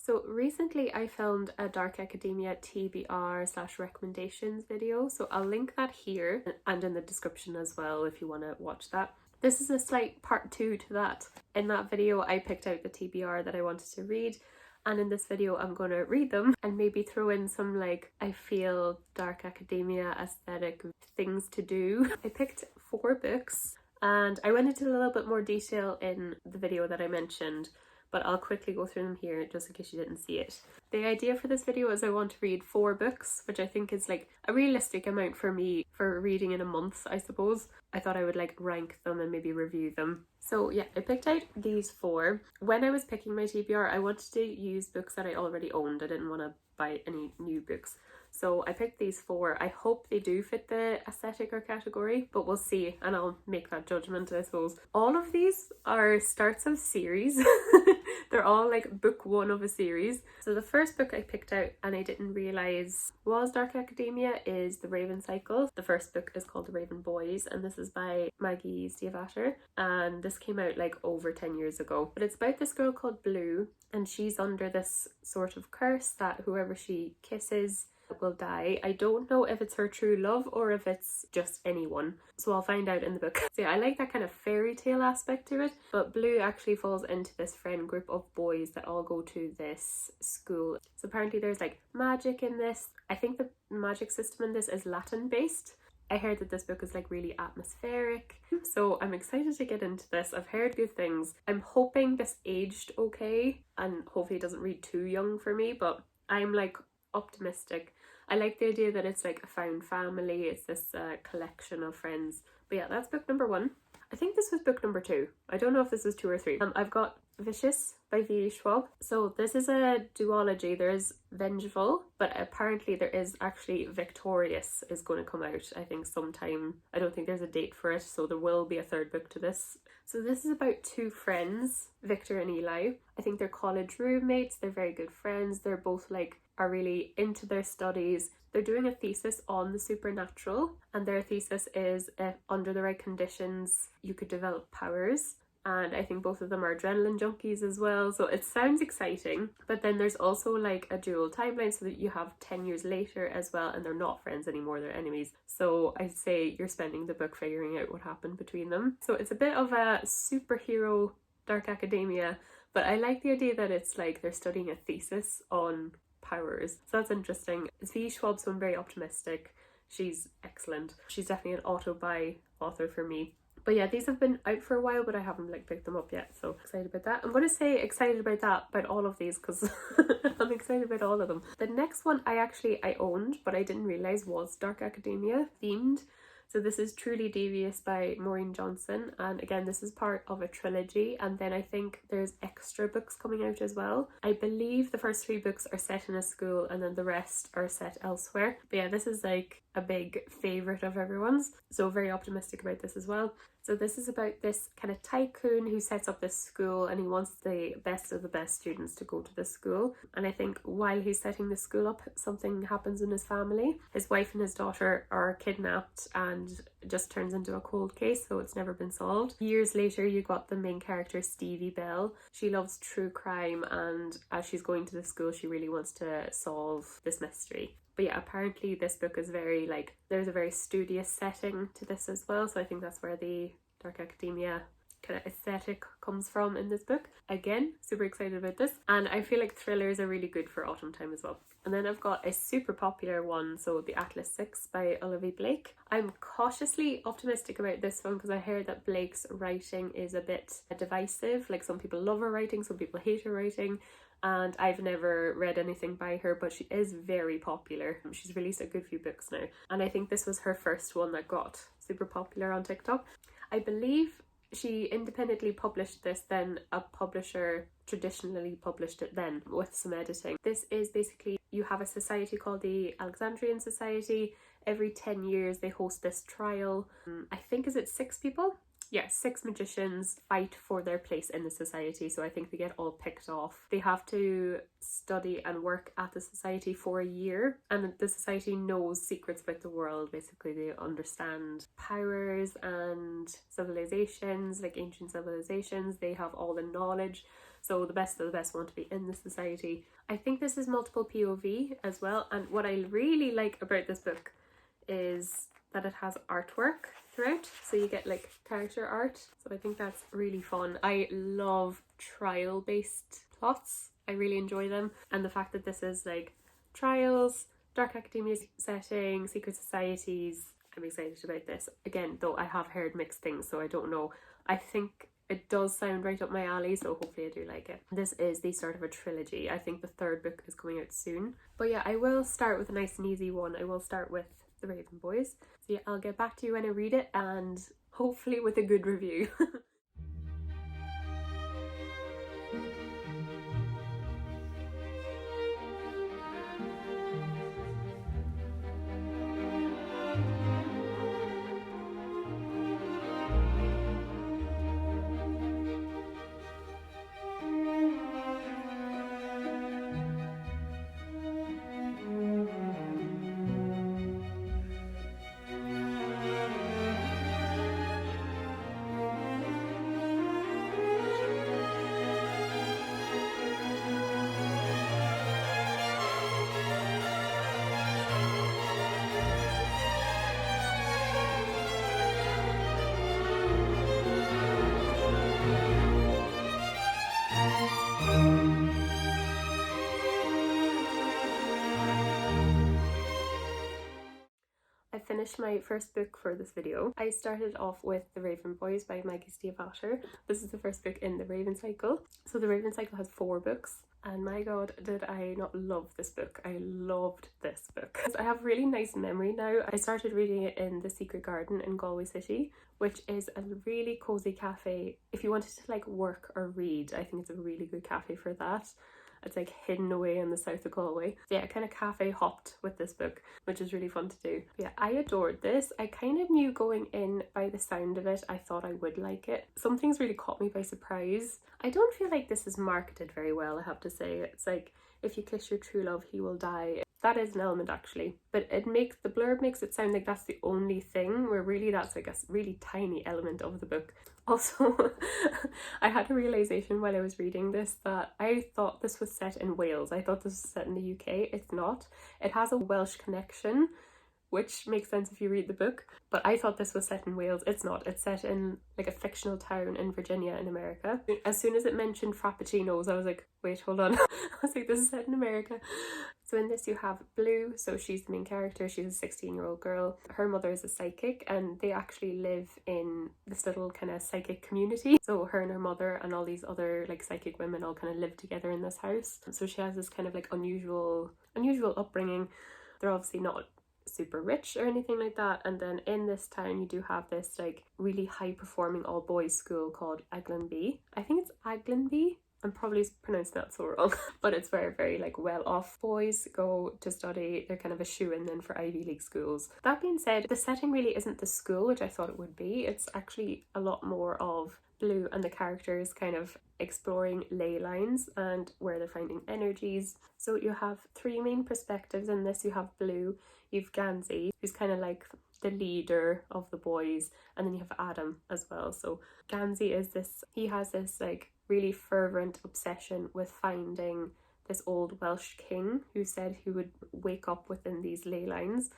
So recently I filmed a Dark Academia TBR/recommendations video, so I'll link that here and in the description as well if you want to watch that. This is a slight part 2 to that. In that video I picked out the TBR that I wanted to read, and in this video I'm going to read them and maybe throw in some like I feel Dark Academia aesthetic things to do. I picked 4 books and I went into a little bit more detail in the video that I mentioned, but I'll quickly go through them here just in case you didn't see it. The idea for this video is I want to read 4 books, which I think is like a realistic amount for me for reading in a month, I suppose. I thought I would like rank them and maybe review them. So yeah, I picked out these 4. When I was picking my TBR, I wanted to use books that I already owned. I didn't want to buy any new books. So I picked these 4. I hope they do fit the aesthetic or category, but we'll see and I'll make that judgment, I suppose. All of these are starts of series. They're all like book 1 of a series. So the first book I picked out and I didn't realise was Dark Academia is The Raven Cycle. The first book is called The Raven Boys and this is by Maggie Stiefvater, and this came out like over 10 years ago. But it's about this girl called Blue and she's under this sort of curse that whoever she kisses will die. I don't know if it's her true love or if it's just anyone, so I'll find out in the book. So yeah, I like that kind of fairy tale aspect to it, but Blue actually falls into this friend group of boys that all go to this school. So apparently there's like magic in this. I think the magic system in this is Latin based. I heard that this book is like really atmospheric, so I'm excited to get into this. I've heard good things. I'm hoping this aged okay and hopefully it doesn't read too young for me, but I'm like optimistic. I like the idea that it's like a found family, it's this collection of friends. But yeah, that's book number 1. I think this was book number 2. I don't know if this was 2 or 3. I've got Vicious by V. Schwab. So this is a duology. There is Vengeful, but apparently there is actually Victorious is going to come out, I think sometime. I don't think there's a date for it, so there will be a 3rd book to this. So this is about 2 friends, Victor and Eli. I think they're college roommates, they're very good friends, they're both like are really into their studies. They're doing a thesis on the supernatural, and their thesis is if under the right conditions you could develop powers. And I think both of them are adrenaline junkies as well, so it sounds exciting. But then there's also like a dual timeline, so that you have 10 years later as well, and they're not friends anymore, they're enemies. So I'd say you're spending the book figuring out what happened between them. So it's a bit of a superhero Dark Academia, but I like the idea that it's like they're studying a thesis on powers, so that's interesting. V. Schwab's one very optimistic. She's excellent. She's definitely an auto-buy author for me. But yeah, these have been out for a while, but I haven't like picked them up yet, so excited about that. I'm going to say excited about that, about all of these, because I'm excited about all of them. The next one I owned, but I didn't realise was Dark Academia themed. So this is Truly Devious by Maureen Johnson, and again this is part of a trilogy, and then I think there's extra books coming out as well. I believe the first 3 books are set in a school and then the rest are set elsewhere. But yeah, this is like a big favourite of everyone's, so very optimistic about this as well. So this is about this kind of tycoon who sets up this school and he wants the best of the best students to go to this school. And I think while he's setting the school up, something happens in his family. His wife and his daughter are kidnapped and it just turns into a cold case, so it's never been solved. Years later, you got the main character, Stevie Bell. She loves true crime, and as she's going to the school, she really wants to solve this mystery. But yeah, apparently this book is very like, there's a very studious setting to this as well, so I think that's where the Dark Academia kind of aesthetic comes from in this book. Again, super excited about this, and I feel like thrillers are really good for autumn time as well. And then I've got a super popular one, so The Atlas 6 by Olivia Blake. I'm cautiously optimistic about this one because I heard that Blake's writing is a bit divisive. Like some people love her writing, some people hate her writing, and I've never read anything by her, but she is very popular. She's released a good few books now, and I think this was her first one that got super popular on TikTok. I believe she independently published this, then a publisher traditionally published it then with some editing. This is basically, you have a society called the Alexandrian Society. Every 10 years they host this trial. I think, is it 6 people? Yeah, 6 magicians fight for their place in the society, so I think they get all picked off. They have to study and work at the society for a year, and the society knows secrets about the world. Basically, they understand powers and civilizations, like ancient civilizations. They have all the knowledge. So the best of the best want to be in the society. I think this is multiple POV as well, and what I really like about this book is that it has artwork throughout, so you get like character art, so I think that's really fun. I love trial based plots, I really enjoy them, and the fact that this is like trials, dark academia setting, secret societies, I'm excited about this. Again, though I have heard mixed things, so I don't know. I think it does sound right up my alley, so hopefully I do like it. This is the start of a trilogy. I think the third book is coming out soon. But yeah, I will start with a nice and easy one. I will start with The Raven Boys. So yeah, I'll get back to you when I read it, and hopefully with a good review. I finished my first book for this video. I started off with The Raven Boys by Maggie Stiefvater. This is the first book in the Raven cycle. So the Raven cycle has 4 books, and my god, did I not love this book. I loved this book. I have really nice memory now. I started reading it in the Secret Garden in Galway City, which is a really cozy cafe. If you wanted to like work or read, I think it's a really good cafe for that. It's like hidden away in the south of Galway. So yeah, I kind of cafe hopped with this book, which is really fun to do. But yeah, I adored this. I kind of knew going in by the sound of it, I thought I would like it. Some things really caught me by surprise. I don't feel like this is marketed very well, I have to say. It's like, if you kiss your true love, he will die. That is an element actually, but the blurb makes it sound like that's the only thing, where really that's like a really tiny element of the book. Also, I had a realization while I was reading this that I thought this was set in Wales. I thought this was set in the UK. It's not. It has a Welsh connection, which makes sense if you read the book, but I thought this was set in Wales. It's not. It's set in like a fictional town in Virginia in America. As soon as it mentioned frappuccinos, I was like, wait, hold on. I was like, this is set in America. So in this you have Blue, so she's the main character. She's a 16-year-old girl. Her mother is a psychic, and they actually live in this little kind of psychic community. So her and her mother and all these other like psychic women all kind of live together in this house. So she has this kind of like unusual upbringing. They're obviously not super rich or anything like that, and then in this town you do have this like really high performing all boys school called Aglanby. I think it's Aglanby. I'm probably pronouncing that so wrong, but it's very, very like well off boys go to study. They're kind of a shoe-in then for Ivy League schools. That being said, the setting really isn't the school, which I thought it would be. It's actually a lot more of Blue and the characters kind of exploring ley lines and where they're finding energies. So you have 3 main perspectives in this. You have Blue, you've Gansey, who's kind of like the leader of the boys, and then you have Adam as well. So Gansey he has this like really fervent obsession with finding this old Welsh king who said he would wake up within these ley lines,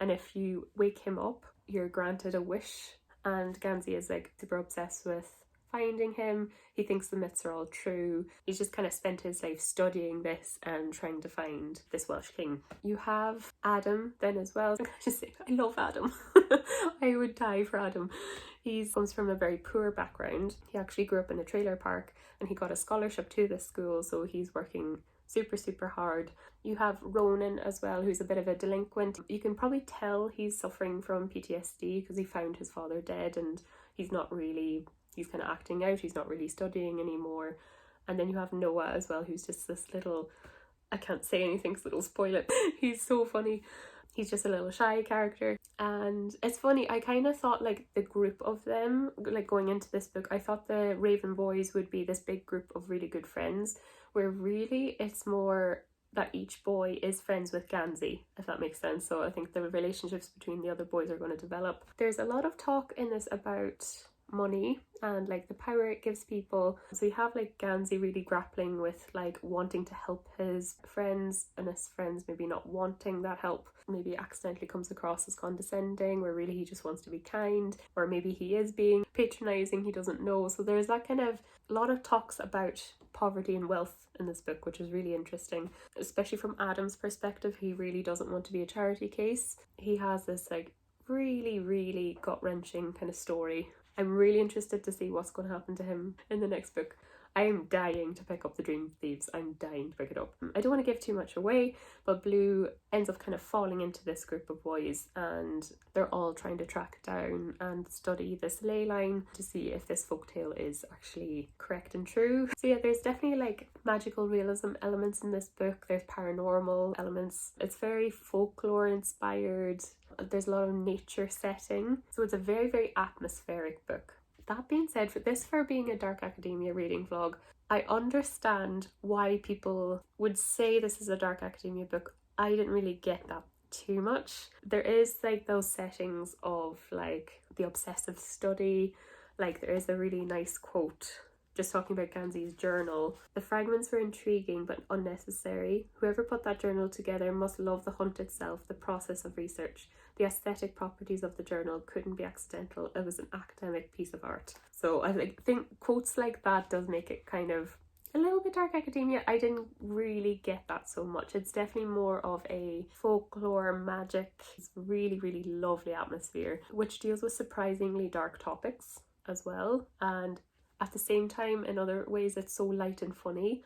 and if you wake him up you're granted a wish. And Gansey is like super obsessed with finding him. He thinks the myths are all true. He's just kind of spent his life studying this and trying to find this Welsh king. You have Adam then as well. I'm just saying, I love Adam. I would die for Adam. He comes from a very poor background. He actually grew up in a trailer park and he got a scholarship to this school, so he's working super hard. You have Ronan as well, who's a bit of a delinquent. You can probably tell he's suffering from PTSD because he found his father dead, and he's kind of acting out, he's not really studying anymore. And then you have Noah as well, who's just this little, I can't say anything because it'll spoil it. He's so funny. He's just a little shy character. And it's funny, I kind of thought like the group of them, like going into this book, I thought the Raven Boys would be this big group of really good friends, where really it's more that each boy is friends with Gansey, if that makes sense. So I think the relationships between the other boys are going to develop. There's a lot of talk in this about money and like the power it gives people. So you have like Gansey really grappling with like wanting to help his friends, and his friends maybe not wanting that help, maybe accidentally comes across as condescending, where really he just wants to be kind, or maybe he is being patronizing, he doesn't know. So there's that kind of a lot of talks about poverty and wealth in this book, which is really interesting, especially from Adam's perspective. He really doesn't want to be a charity case. He has this like really gut-wrenching kind of story. I'm really interested to see what's going to happen to him in the next book. I am dying to pick up The Dream Thieves. I'm dying to pick it up. I don't want to give too much away, but Blue ends up kind of falling into this group of boys, and they're all trying to track down and study this ley line to see if this folktale is actually correct and true. So yeah, there's definitely like magical realism elements in this book. There's paranormal elements. It's very folklore inspired. There's a lot of nature setting. So it's a very atmospheric book. That being said, for being a Dark Academia reading vlog, I understand why people would say this is a Dark Academia book. I didn't really get that too much. There is like those settings of like the obsessive study. Like there is a really nice quote just talking about Gansey's journal. The fragments were intriguing but unnecessary. Whoever put that journal together must love the hunt itself, the process of research. The aesthetic properties of the journal couldn't be accidental. It was an academic piece of art. So I think quotes like that does make it kind of a little bit Dark Academia. I didn't really get that so much. It's definitely more of a folklore, magic, it's really lovely atmosphere, which deals with surprisingly dark topics as well. And at the same time, in other ways, it's so light and funny,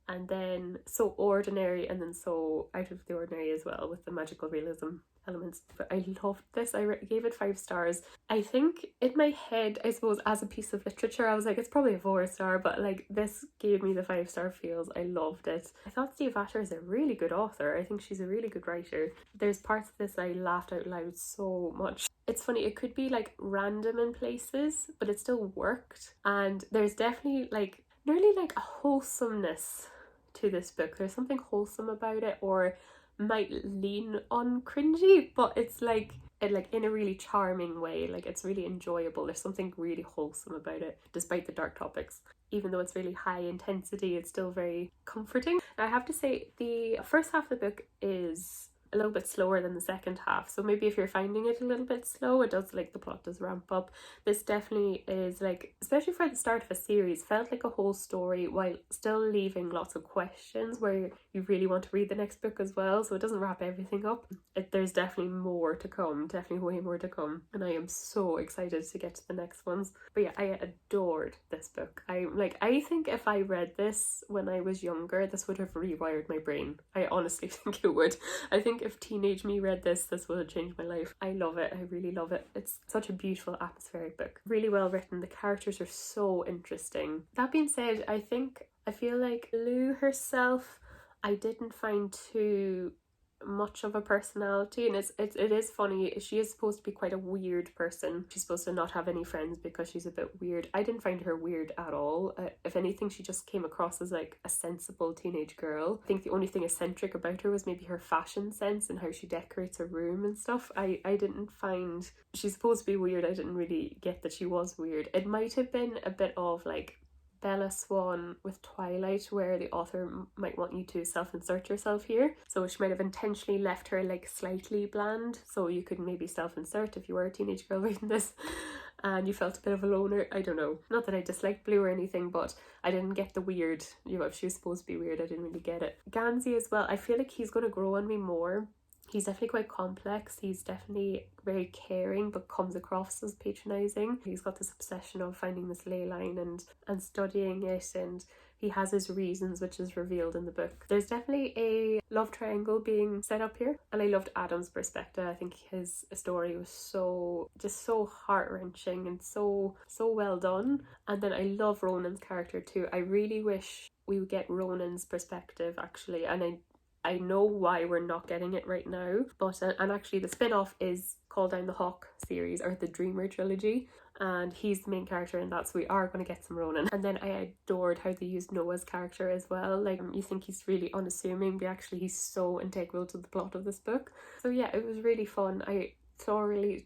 and then so ordinary, and then so out of the ordinary as well, with the magical realism elements. But I loved this. I gave it 5 stars. I think in my head, I suppose as a piece of literature, I was like, it's probably a 4-star, but like this gave me the 5-star feels. I loved it. I thought Steve Vatter is a really good author. I think she's a really good writer. There's parts of this I laughed out loud so much. It's funny, it could be like random in places, but it still worked. And there's definitely like nearly like a wholesomeness to this book. There's something wholesome about it, or might lean on cringy, but it's like in a really charming way. Like it's really enjoyable. There's something really wholesome about it, despite the dark topics. Even though it's really high intensity, it's still very comforting. I have to say the first half of the book is a little bit slower than the second half, so maybe if you're finding it a little bit slow, it does, like, the plot does ramp up. This definitely is, like, especially for the start of a series, felt like a whole story while still leaving lots of questions where you really want to read the next book as well, so it doesn't wrap everything up. There's definitely more to come, definitely way more to come, and I am so excited to get to the next ones. But yeah, I adored this book. I think if I read this when I was younger, this would have rewired my brain. I honestly think it would. I think if teenage me read this would have changed my life. I love it. I really love it. It's such a beautiful atmospheric book. Really well written. The characters are so interesting. That being said, I feel like Lou herself, I didn't find too much of a personality, and it is funny. She is supposed to be quite a weird person. She's supposed to not have any friends because she's a bit weird. I didn't find her weird at all. If anything, she just came across as like a sensible teenage girl. I think the only thing eccentric about her was maybe her fashion sense and how she decorates her room and stuff. I didn't find, she's supposed to be weird. I didn't really get that she was weird. It might have been a bit of like Bella Swan with Twilight, where the author might want you to self-insert yourself here. So she might have intentionally left her like slightly bland, so you could maybe self-insert if you were a teenage girl reading this and you felt a bit of a loner. I don't know. Not that I disliked Blue or anything, but I didn't get the weird, if she was supposed to be weird, I didn't really get it. Gansey as well, I feel like he's going to grow on me more. He's definitely quite complex. He's definitely very caring, but comes across as patronizing. He's got this obsession of finding this ley line and studying it, and he has his reasons, which is revealed in the book. There's definitely a love triangle being set up here, and I loved Adam's perspective. I think his story was so heart-wrenching and so well done. And then I love Ronan's character too. I really wish we would get Ronan's perspective actually, and I know why we're not getting it right now, but and actually the spin-off is Call Down the Hawk series, or the Dreamer trilogy, and he's the main character in that, so we are going to get some Ronan. And then I adored how they used Noah's character as well. Like, you think he's really unassuming, but actually he's so integral to the plot of this book. So yeah, it was really fun. I thoroughly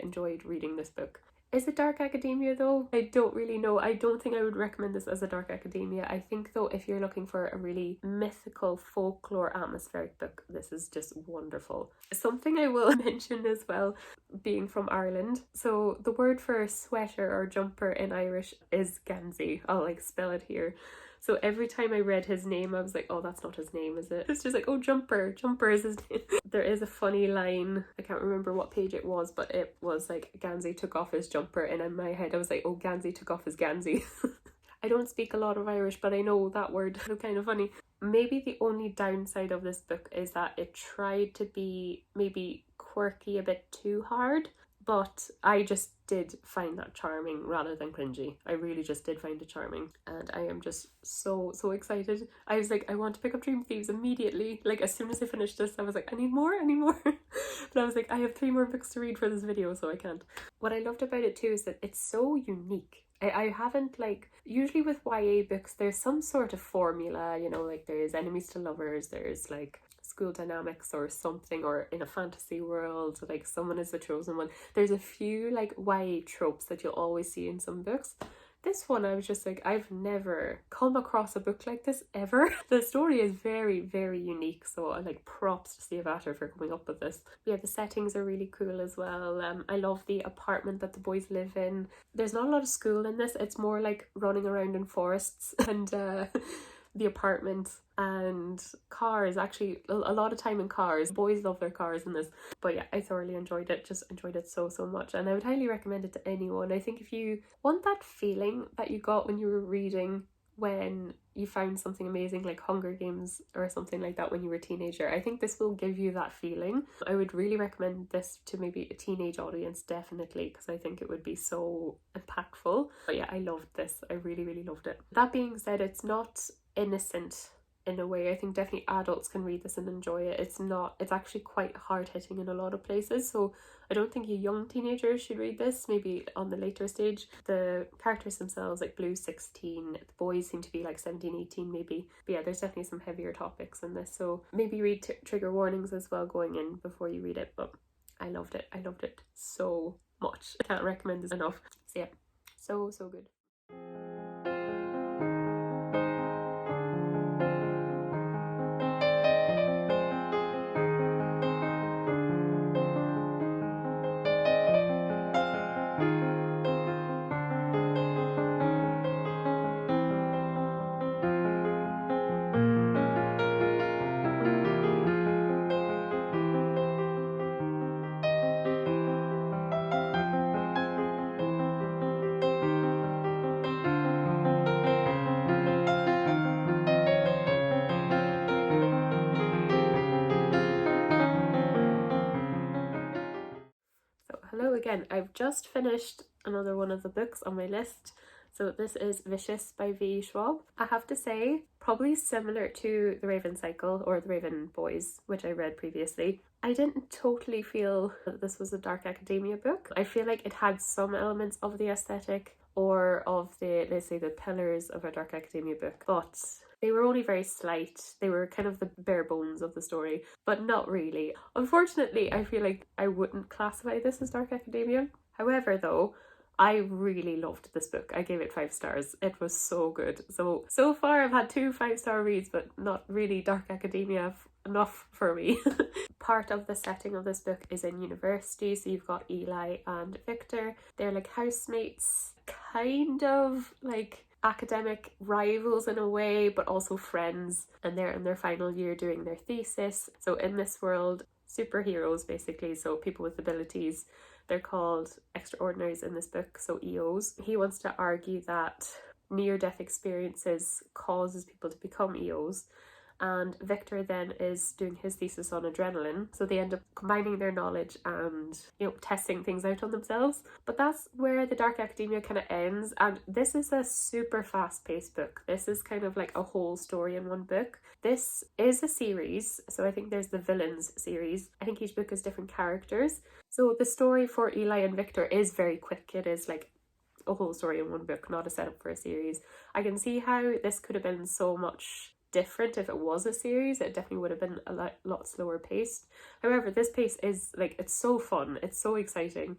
enjoyed reading this book. Is it dark academia though? I don't really know. I don't think I would recommend this as a dark academia. I think though, if you're looking for a really mythical folklore atmospheric book, this is just wonderful. Something I will mention as well, being from Ireland. So the word for sweater or jumper in Irish is ganzi. I'll like spell it here. So every time I read his name, I was like, oh, that's not his name, is it? It's just like, oh, Jumper is his name. There is a funny line, I can't remember what page it was, but it was like, Gansey took off his jumper, and in my head I was like, oh, Gansey took off his Gansey. I don't speak a lot of Irish, but I know that word. It's kind of funny. Maybe the only downside of this book is that it tried to be maybe quirky a bit too hard. But I just did find that charming rather than cringy. I really just did find it charming. And I am just so excited. I was like, I want to pick up Dream Thieves immediately. Like, as soon as I finished this, I was like, I need more. But I was like, I have 3 more books to read for this video, so I can't. What I loved about it too is that it's so unique. I haven't, like, usually with YA books, there's some sort of formula, you know, like there's enemies to lovers, there's like school dynamics or something, or in a fantasy world, like someone is the chosen one. There's a few like YA tropes that you'll always see in some books. This one, I was just like, I've never come across a book like this ever. The story is very, very unique, so I like props to Steve Atter for coming up with this. Yeah, the settings are really cool as well. I love the apartment that the boys live in. There's not a lot of school in this, it's more like running around in forests and the apartment and cars, actually a lot of time in cars. Boys love their cars in this. But yeah, I thoroughly enjoyed it, just enjoyed it so much, and I would highly recommend it to anyone. I think if you want that feeling that you got when you were reading, when you found something amazing like Hunger Games or something like that when you were a teenager, I think this will give you that feeling. I would really recommend this to maybe a teenage audience, definitely, because I think it would be so impactful. But yeah, I loved this. I really loved it. That being said, it's not innocent in a way. I think definitely adults can read this and enjoy it. It's actually quite hard-hitting in a lot of places, so I don't think you young teenagers should read this, maybe on the later stage. The characters themselves, like Blue's 16, the boys seem to be like 17, 18 maybe. But yeah, there's definitely some heavier topics in this, so maybe read trigger warnings as well going in before you read it. But I loved it so much. I can't recommend this enough. So yeah, so good. Hello again, I've just finished another one of the books on my list. So this is Vicious by V. Schwab. I have to say, probably similar to The Raven Cycle or The Raven Boys, which I read previously. I didn't totally feel that this was a dark academia book. I feel like it had some elements of the aesthetic or of the, let's say, the pillars of a dark academia book, but they were only very slight. They were kind of the bare bones of the story, but not really. Unfortunately, I feel like I wouldn't classify this as dark academia. However, though, I really loved this book. I gave it 5 stars. It was so good. So far I've had 2 5-star reads, but not really dark academia enough for me. Part of the setting of this book is in university, so you've got Eli and Victor. They're like housemates, kind of like academic rivals in a way, but also friends, and they're in their final year doing their thesis. So in this world, superheroes basically, so people with abilities, they're called extraordinaries in this book, so EOs. He wants to argue that near-death experiences causes people to become EOs, and Victor then is doing his thesis on adrenaline, so they end up combining their knowledge and, you know, testing things out on themselves. But that's where the dark academia kind of ends, and this is a super fast-paced book. This is kind of like a whole story in one book. This is a series, so I think there's the Villains series. I think each book has different characters. So the story for Eli and Victor is very quick. It is like a whole story in one book, not a setup for a series. I can see how this could have been so much different if it was a series. It definitely would have been a lot slower paced. However, this pace is like, it's so fun, it's so exciting.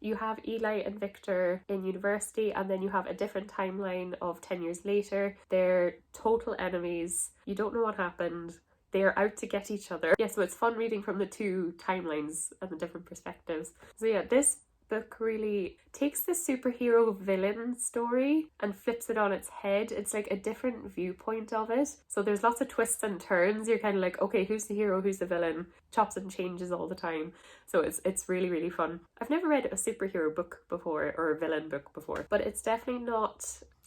You have Eli and Victor in university, and then you have a different timeline of 10 years later. They're total enemies. You don't know what happened. They're out to get each other. Yeah, so it's fun reading from the two timelines and the different perspectives. So yeah, this book really takes the superhero villain story and flips it on its head. It's like a different viewpoint of it. So there's lots of twists and turns. You're kind of like, okay, who's the hero, who's the villain? Chops and changes all the time. So it's really, really fun. I've never read a superhero book before, or a villain book before, but it's definitely not,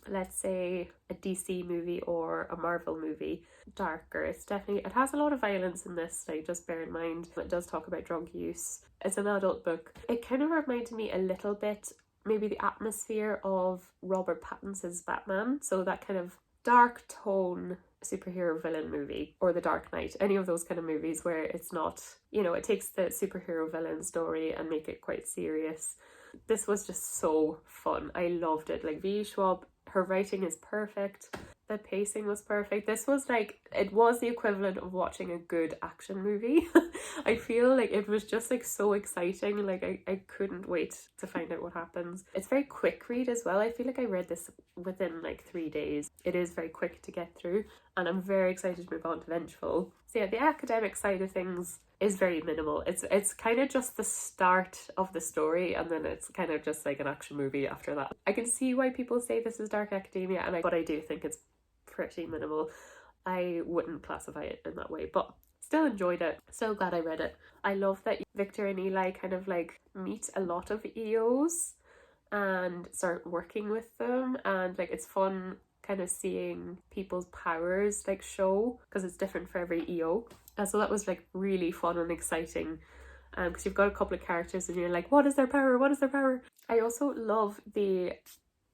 let's say, a DC movie or a Marvel movie. Darker. It's definitely, it has a lot of violence in this, like, just bear in mind. It does talk about drug use. It's an adult book. It kind of reminded me a little bit, maybe the atmosphere of Robert Pattinson's Batman. So that kind of dark tone superhero villain movie, or The Dark Knight, any of those kind of movies where it's not, you know, it takes the superhero villain story and make it quite serious. This was just so fun. I loved it. Like, V. Schwab, her writing is perfect. The pacing was perfect. This was like, it was the equivalent of watching a good action movie. I feel like it was just like so exciting. Like I couldn't wait to find out what happens. It's very quick read as well. I feel like I read this within like 3 days. It is very quick to get through, and I'm very excited to move on to Vengeful. So yeah, the academic side of things is very minimal. It's kind of just the start of the story, and then it's kind of just like an action movie after that. I can see why people say this is dark academia, but I do think it's pretty minimal. I wouldn't classify it in that way, but still enjoyed it. So glad I read it. I love that Victor and Eli kind of like meet a lot of EOs and start working with them, and like it's fun kind of seeing people's powers like show, because it's different for every EO. And so that was like really fun and exciting, because you've got a couple of characters and you're like, what is their power? What is their power? I also love the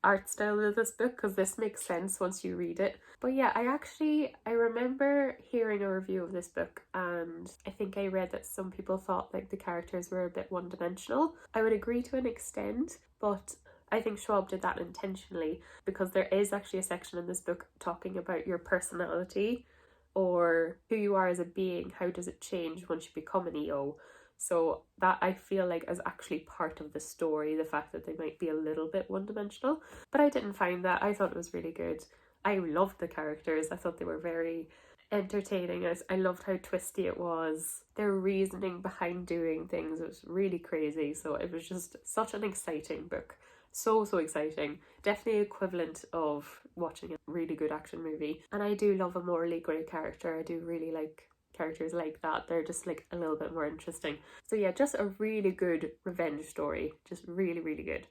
art style of this book, because this makes sense once you read it. But yeah, I remember hearing a review of this book, and I think I read that some people thought like the characters were a bit one-dimensional. I would agree to an extent, but I think Schwab did that intentionally, because there is actually a section in this book talking about your personality, or who you are as a being. How does it change once you become an EO? So that, I feel like, is actually part of the story, the fact that they might be a little bit one-dimensional. But I didn't find that. I thought it was really good. I loved the characters. I thought they were very entertaining. I loved how twisty it was. Their reasoning behind doing things was really crazy. So it was just such an exciting book. So exciting. Definitely equivalent of watching a really good action movie. And I do love a morally grey character. I do really like characters like that. They're just like a little bit more interesting. So yeah, just a really good revenge story. Just really, really good.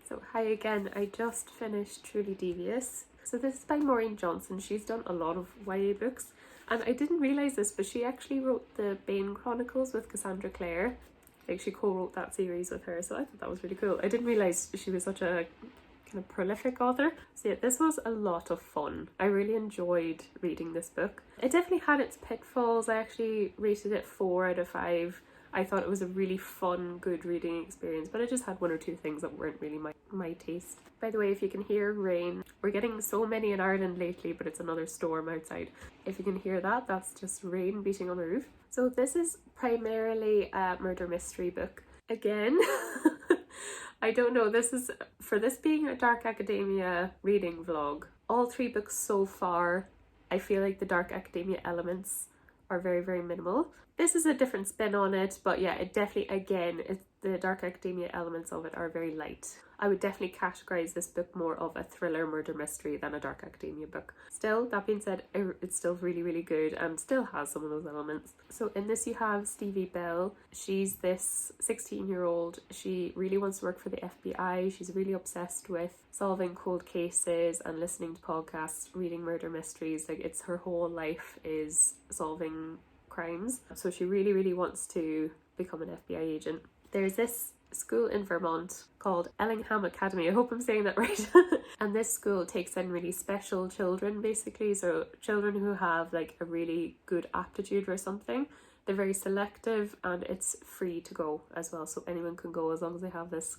So hi again, I just finished Truly Devious. So this is by Maureen Johnson. She's done a lot of YA books, and I didn't realise this, but she actually wrote the Bane Chronicles with Cassandra Clare. Like, she co-wrote that series with her, so I thought that was really cool. I didn't realise she was such a kind of prolific author. So yeah, this was a lot of fun. I really enjoyed reading this book. It definitely had its pitfalls. I actually rated it 4 out of 5. I thought it was a really fun, good reading experience, but it just had 1 or 2 things that weren't really my taste. By the way, if you can hear rain, we're getting so many in Ireland lately, but it's another storm outside. If you can hear that, that's just rain beating on the roof. So this is primarily a murder mystery book. Again, I don't know, for this being a Dark Academia reading vlog, all 3 books so far, I feel like the Dark Academia elements are very, very minimal. This is a different spin on it, but yeah, it definitely, again, the dark academia elements of it are very light. I would definitely categorize this book more of a thriller murder mystery than a dark academia book. Still, that being said, it's still really, really good and still has some of those elements. So in this you have Stevie Bell. She's this 16-year-old. She really wants to work for the FBI. She's really obsessed with solving cold cases and listening to podcasts, reading murder mysteries. Like, it's her whole life is solving crimes. So she really, really wants to become an FBI agent. There's this school in Vermont called Ellingham Academy. I hope I'm saying that right. And this school takes in really special children, basically. So children who have like a really good aptitude for something. They're very selective and it's free to go as well. So anyone can go as long as they have this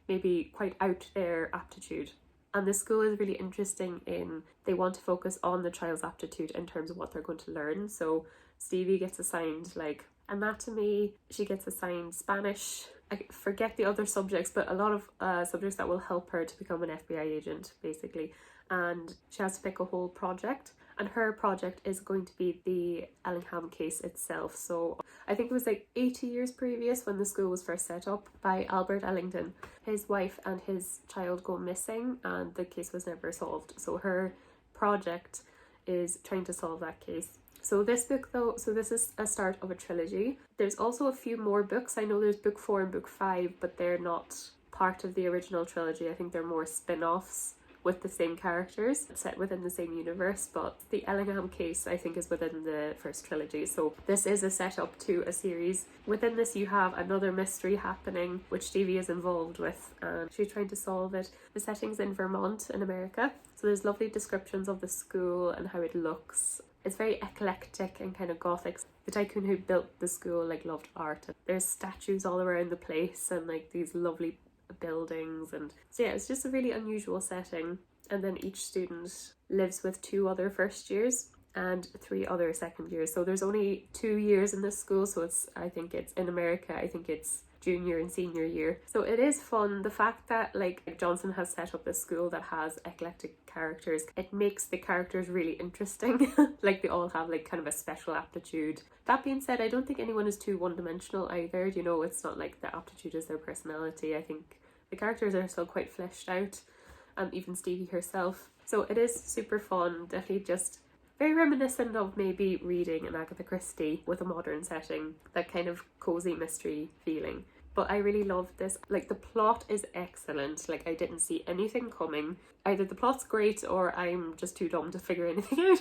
maybe quite out there aptitude. And the school is really interesting in they want to focus on the child's aptitude in terms of what they're going to learn. So Stevie gets assigned like anatomy, she gets assigned Spanish. I forget the other subjects, but a lot of subjects that will help her to become an FBI agent, basically. And she has to pick a whole project. And her project is going to be the Ellingham case itself. So I think it was like 80 years previous when the school was first set up by Albert Ellington. His wife and his child go missing and the case was never solved. So her project is trying to solve that case. So this book though, so this is a start of a trilogy. There's also a few more books. I know there's book 4 and book 5, but they're not part of the original trilogy. I think they're more spin-offs with the same characters set within the same universe, but the Ellingham case I think is within the first trilogy. So this is a setup to a series. Within this you have another mystery happening which Stevie is involved with and she's trying to solve it. The setting's in Vermont in America, so there's lovely descriptions of the school and how it looks. It's very eclectic and kind of gothic. The tycoon who built the school like loved art. There's statues all around the place and like these lovely buildings, and so yeah, it's just a really unusual setting. And then each student lives with 2 other first years and 3 other second years. So there's only 2 years in this school, so I think it's in America, I think it's junior and senior year. So it is fun. The fact that like Johnson has set up this school that has eclectic characters, it makes the characters really interesting. Like they all have like kind of a special aptitude. That being said, I don't think anyone is too one-dimensional either. You know, it's not like the aptitude is their personality. I think the characters are still quite fleshed out, and even Stevie herself. So it is super fun, definitely just very reminiscent of maybe reading an Agatha Christie with a modern setting, that kind of cozy mystery feeling. But I really loved this. Like the plot is excellent. Like I didn't see anything coming. Either the plot's great or I'm just too dumb to figure anything out.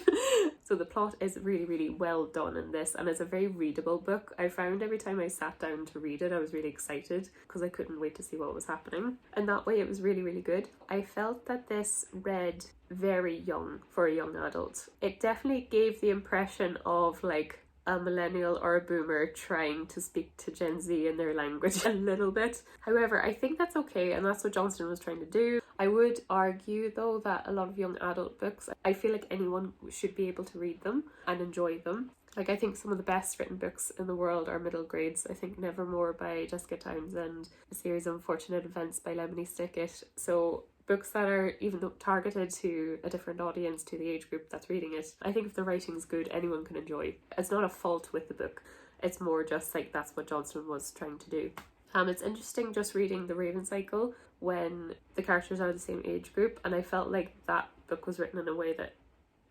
So the plot is really, really well done in this, and it's a very readable book. I found every time I sat down to read it I was really excited because I couldn't wait to see what was happening. And that way it was really, really good. I felt that this read very young for a young adult. It definitely gave the impression of like a millennial or a boomer trying to speak to Gen Z in their language a little bit. However, I think that's okay, and that's what Johnston was trying to do. I would argue though that a lot of young adult books, I feel like anyone should be able to read them and enjoy them. Like I think some of the best written books in the world are middle grades. I think Nevermore by Jessica Townsend, A Series of Unfortunate Events by Lemony Snicket. So books that are even though targeted to a different audience, to the age group that's reading it, I think if the writing's good, anyone can enjoy. It's not a fault with the book. It's more just like that's what Johnston was trying to do. It's interesting just reading The Raven Cycle when the characters are the same age group, and I felt like that book was written in a way that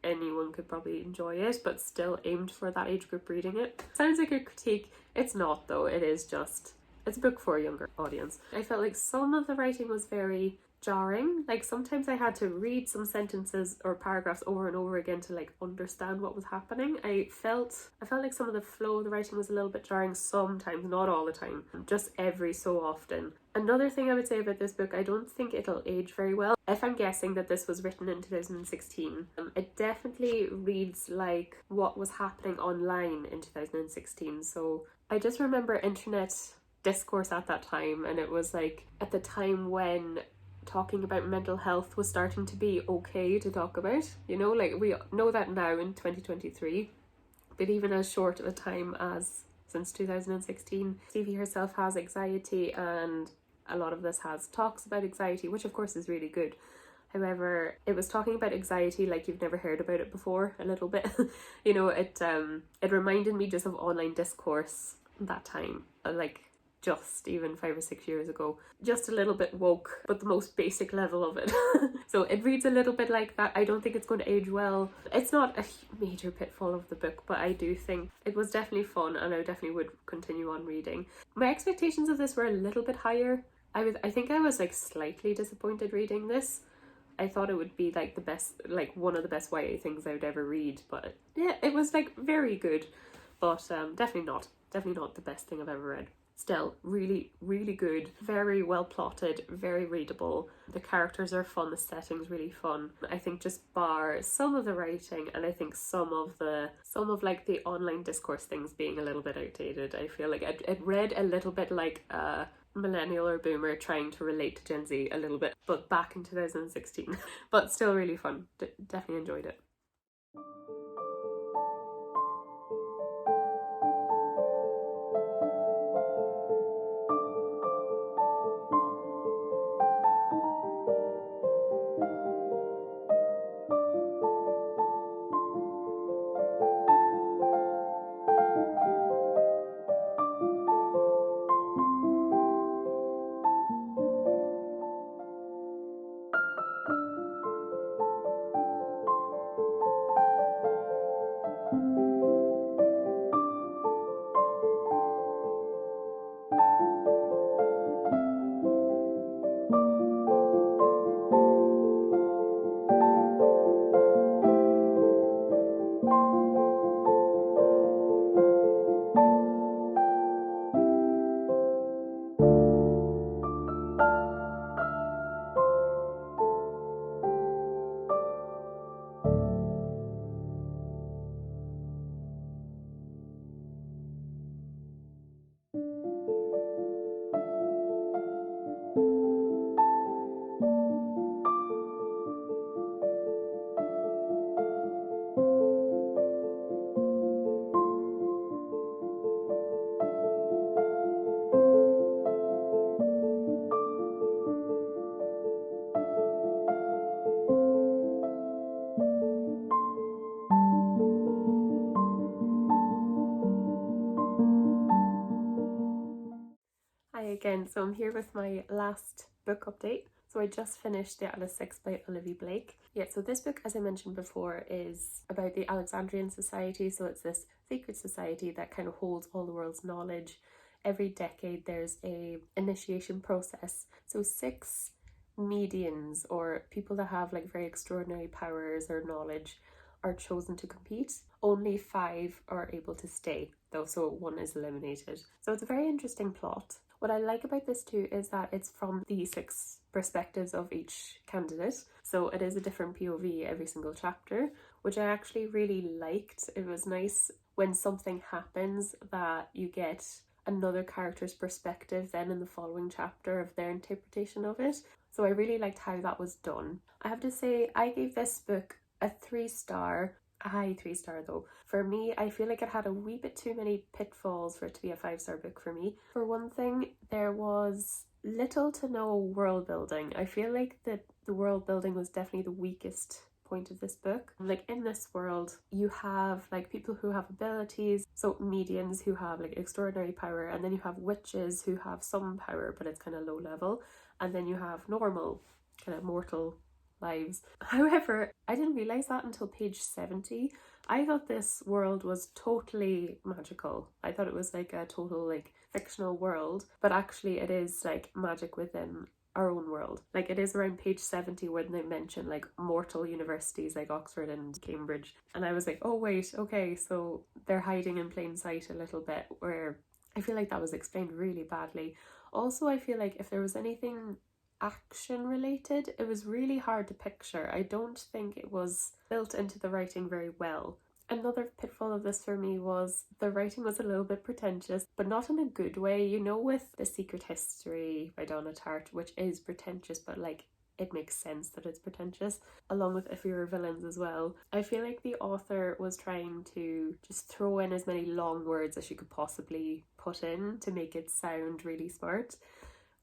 anyone could probably enjoy it, but still aimed for that age group reading it. Sounds like a critique. It's not though. It is just, it's a book for a younger audience. I felt like some of the writing was very jarring. Like sometimes I had to read some sentences or paragraphs over and over again to like understand what was happening. I felt like some of the flow of the writing was a little bit jarring sometimes, not all the time, just every so often. Another thing I would say about this book, I don't think it'll age very well. If I'm guessing that this was written in 2016, it definitely reads like what was happening online in 2016. So I just remember internet discourse at that time, and it was like at the time when talking about mental health was starting to be okay to talk about, you know, like we know that now in 2023, but even as short of a time as since 2016, Stevie herself has anxiety, and a lot of this has talks about anxiety, which of course is really good. However, it was talking about anxiety like you've never heard about it before, a little bit. You know, it reminded me just of online discourse that time, like just even 5 or 6 years ago. Just a little bit woke, but the most basic level of it. So it reads a little bit like that. I don't think it's going to age well. It's not a major pitfall of the book, but I do think it was definitely fun, and I definitely would continue on reading. My expectations of this were a little bit higher. I think I was like slightly disappointed reading this. I thought it would be like the best, like one of the best YA things I would ever read, but yeah, it was like very good, but definitely not the best thing I've ever read. Still, really, really good, very well plotted, very readable. The characters are fun, the setting's really fun. I think just bar some of the writing, and I think some of like the online discourse things being a little bit outdated. I feel like it read a little bit like a millennial or boomer trying to relate to Gen Z a little bit, but back in 2016. But still really fun. Definitely enjoyed it. Hi again, so I'm here with my last book update. So I just finished The Atlas 6 by Olivia Blake. Yeah, so this book, as I mentioned before, is about the Alexandrian Society. So it's this secret society that kind of holds all the world's knowledge. Every decade there's a initiation process. So 6 medians, or people that have like very extraordinary powers or knowledge, are chosen to compete. Only 5 are able to stay though, so 1 is eliminated. So it's a very interesting plot. What I like about this too is that it's from the 6 perspectives of each candidate. So it is a different POV every single chapter, which I actually really liked. It was nice when something happens that you get another character's perspective then in the following chapter of their interpretation of it. So I really liked how that was done. I have to say, I gave this book a 3-star. A high 3-star though. For me, I feel like it had a wee bit too many pitfalls for it to be a 5-star book for me. For one thing, there was little to no world building. I feel like the world building was definitely the weakest point of this book. Like in this world, you have like people who have abilities, so medians who have like extraordinary power, and then you have witches who have some power but it's kind of low level, and then you have normal kind of mortal lives. However, I didn't realize that until page 70. I thought this world was totally magical. I thought it was like a total like fictional world, but actually it is like magic within our own world. Like it is around page 70 when they mention like mortal universities like Oxford and Cambridge, and I was like, oh wait, okay, so they're hiding in plain sight a little bit, where I feel like that was explained really badly. Also, I feel like if there was anything action related, it was really hard to picture. I don't think it was built into the writing very well. Another pitfall of this for me was the writing was a little bit pretentious, but not in a good way. You know, with The Secret History by Donna Tartt, which is pretentious, but like it makes sense that it's pretentious, along with If We Were Villains as well. I feel like the author was trying to just throw in as many long words as she could possibly put in to make it sound really smart,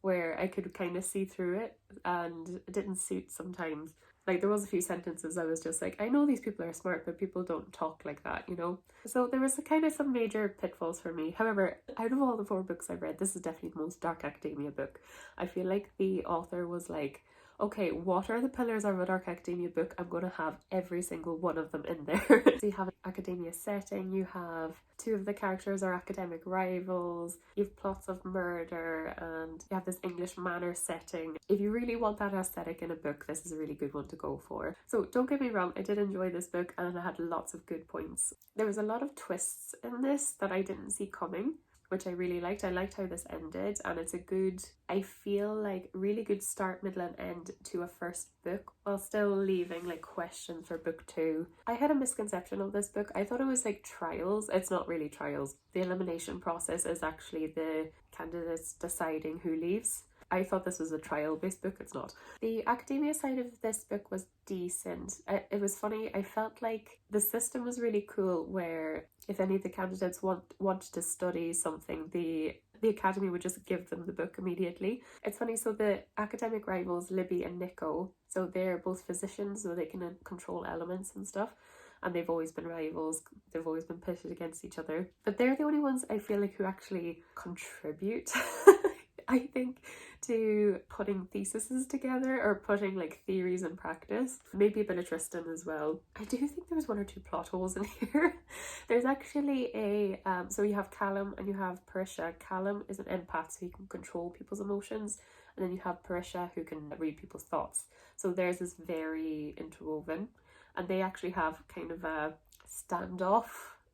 where I could kind of see through it, and it didn't suit sometimes. Like there was a few sentences I was just like, I know these people are smart, but people don't talk like that, you know? So there was kind of some major pitfalls for me. However, out of all the 4 books I've read, this is definitely the most dark academia book. I feel like the author was like, okay, what are the pillars of a dark academia book? I'm going to have every single one of them in there. So you have an academia setting, you have 2 of the characters are academic rivals, you have plots of murder, and you have this English manor setting. If you really want that aesthetic in a book, this is a really good one to go for. So don't get me wrong, I did enjoy this book and it had lots of good points. There was a lot of twists in this that I didn't see coming, which I really liked. I liked how this ended, and it's a good, I feel like, really good start, middle and end to a first book while still leaving like questions for book 2. I had a misconception of this book. I thought it was like trials. It's not really trials. The elimination process is actually the candidates deciding who leaves. I thought this was a trial-based book. It's not. The academia side of this book was decent. It was funny. I felt like the system was really cool where if any of the candidates wanted to study something, the academy would just give them the book immediately. It's funny, so the academic rivals, Libby and Nico, so they're both physicians, so they can control elements and stuff. And they've always been rivals, they've always been pitted against each other. But they're the only ones I feel like who actually contribute, I think, to putting theses together or putting like theories in practice. Maybe a bit of Tristan as well. I do think there was 1 or 2 plot holes in here. There's actually a, so you have Callum and you have Parisha. Callum is an empath, so he can control people's emotions. And then you have Parisha who can read people's thoughts. So theirs is very interwoven. And they actually have kind of a standoff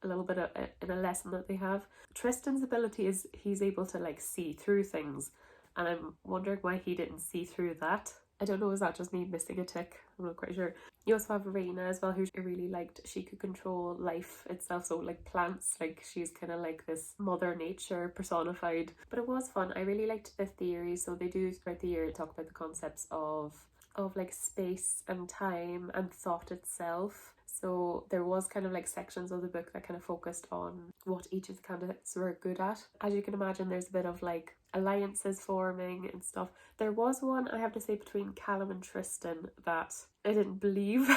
a little bit in a lesson that they have. Tristan's ability is he's able to like see through things, and I'm wondering why he didn't see through that. I don't know, is that just me missing a tick? I'm not quite sure. You also have Reina as well, who I really liked. She could control life itself, so like plants, like she's kind of like this mother nature personified. But it was fun. I really liked the theory. So they do throughout the year talk about the concepts of like space and time and thought itself. So there was kind of like sections of the book that kind of focused on what each of the candidates were good at. As you can imagine, there's a bit of like alliances forming and stuff. There was one, I have to say, between Callum and Tristan that I didn't believe.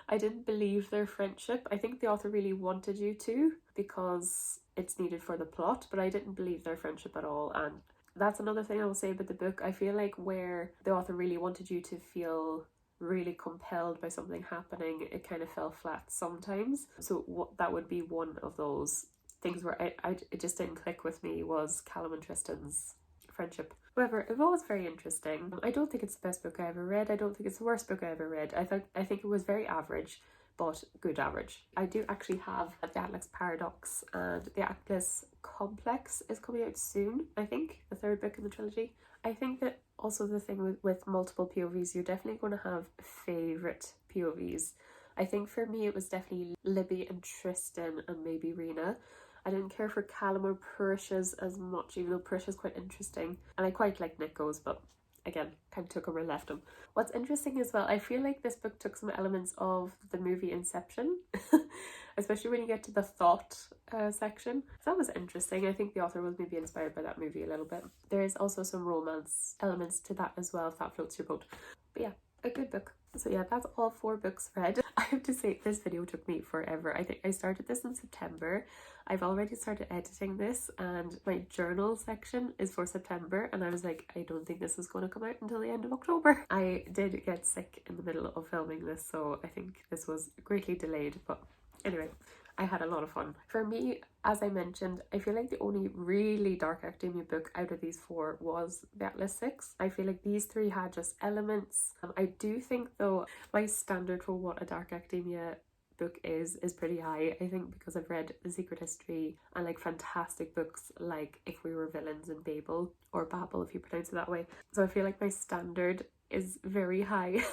I didn't believe their friendship. I think the author really wanted you to because it's needed for the plot, but I didn't believe their friendship at all. And that's another thing I will say about the book. I feel like where the author really wanted you to feel really compelled by something happening, it kind of fell flat sometimes. So that would be one of those things where it just didn't click with me, was Callum and Tristan's friendship. However, it was very interesting. I don't think it's the best book I ever read. I don't think it's the worst book I ever read. I think it was very average, but good average. I do actually have the Atlas Paradox, and the Atlas Complex is coming out soon, I think, the 3rd book in the trilogy. I think that also the thing with multiple POVs, you're definitely going to have favourite POVs. I think for me it was definitely Libby and Tristan and maybe Rena. I didn't care for Callum or Parisha's as much, even though Parisha's quite interesting. And I quite like Nico's, but again, kind of took him or left him. What's interesting as well, I feel like this book took some elements of the movie Inception, especially when you get to the thought section. So that was interesting. I think the author was maybe inspired by that movie a little bit. There is also some romance elements to that as well, if that floats your boat. But yeah, a good book. So yeah, that's all 4 books read. I have to say, this video took me forever. I think I started this in September. I've already started editing this, and my journal section is for September, and I was like, I don't think this is going to come out until the end of October. I did get sick in the middle of filming this, so I think this was greatly delayed, but anyway, I had a lot of fun. For me, as I mentioned, I feel like the only really dark academia book out of these 4 was the Atlas 6. I feel like these 3 had just elements. I do think though my standard for what a dark academia book is pretty high. I think because I've read The Secret History and like fantastic books like If We Were Villains and Babel, or Babel if you pronounce it that way. So I feel like my standard is very high.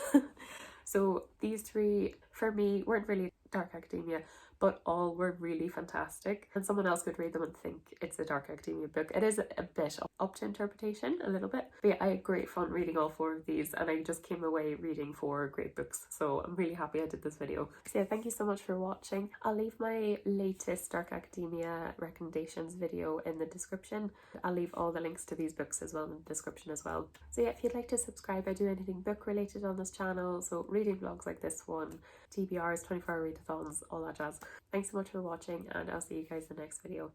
So these 3 for me weren't really dark academia, but all were really fantastic, and someone else could read them and think it's a dark academia book. It is a bit, up to interpretation a little bit. But yeah, I had great fun reading all 4 of these, and I just came away reading 4 great books, so I'm really happy I did this video. So yeah, thank you so much for watching. I'll leave my latest Dark Academia recommendations video in the description. I'll leave all the links to these books as well in the description as well. So yeah, if you'd like to subscribe, I do anything book related on this channel, so reading vlogs like this one, TBRs, 24-hour readathons, all that jazz. Thanks so much for watching, and I'll see you guys in the next video.